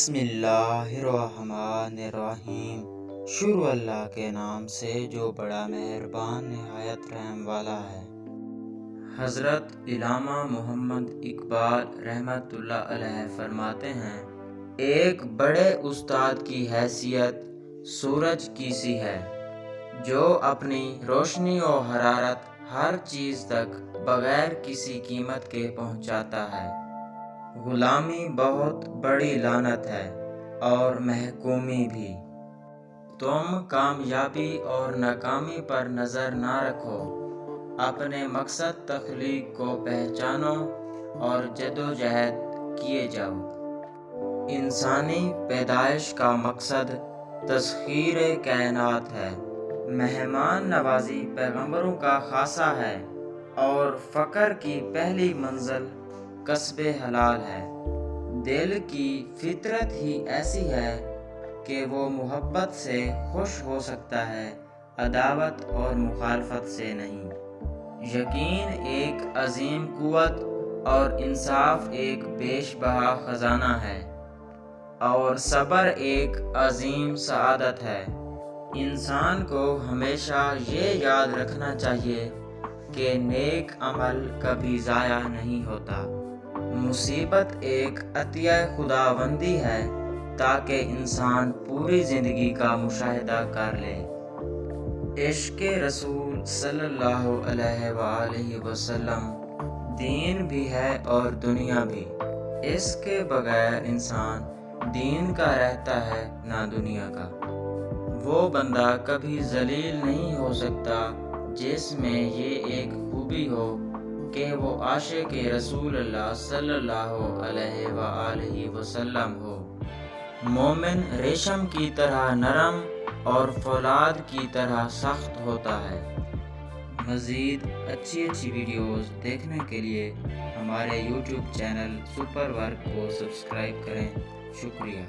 بسم اللہ الرحمن الرحیم۔ شروع اللہ کے نام سے جو بڑا مہربان نہایت رحم والا ہے۔ حضرت علامہ محمد اقبال رحمۃ اللہ علیہ فرماتے ہیں، ایک بڑے استاد کی حیثیت سورج کی سی ہے جو اپنی روشنی و حرارت ہر چیز تک بغیر کسی قیمت کے پہنچاتا ہے۔ غلامی بہت بڑی لعنت ہے اور محکومی بھی۔ تم کامیابی اور ناکامی پر نظر نہ رکھو، اپنے مقصد تخلیق کو پہچانو اور جدوجہد کیے جاؤ۔ انسانی پیدائش کا مقصد تسخیر کائنات ہے۔ مہمان نوازی پیغمبروں کا خاصہ ہے اور فقر کی پہلی منزل کسب حلال ہے۔ دل کی فطرت ہی ایسی ہے کہ وہ محبت سے خوش ہو سکتا ہے، عداوت اور مخالفت سے نہیں۔ یقین ایک عظیم قوت اور انصاف ایک بیش بہا خزانہ ہے، اور صبر ایک عظیم سعادت ہے۔ انسان کو ہمیشہ یہ یاد رکھنا چاہیے کہ نیک عمل کبھی ضائع نہیں ہوتا۔ مصیبت ایک عطیہ خداوندی ہے تاکہ انسان پوری زندگی کا مشاہدہ کر لے۔ عشق رسول صلی اللہ علیہ وآلہ وسلم دین بھی ہے اور دنیا بھی۔ اس کے بغیر انسان دین کا رہتا ہے نہ دنیا کا۔ وہ بندہ کبھی ذلیل نہیں ہو سکتا جس میں یہ ایک خوبی ہو کہ وہ عاشق رسول اللہ صلی اللہ علیہ وآلہ وسلم ہو۔ مومن ریشم کی طرح نرم اور فولاد کی طرح سخت ہوتا ہے۔ مزید اچھی ویڈیوز دیکھنے کے لیے ہمارے یوٹیوب چینل سپر ورک کو سبسکرائب کریں۔ شکریہ۔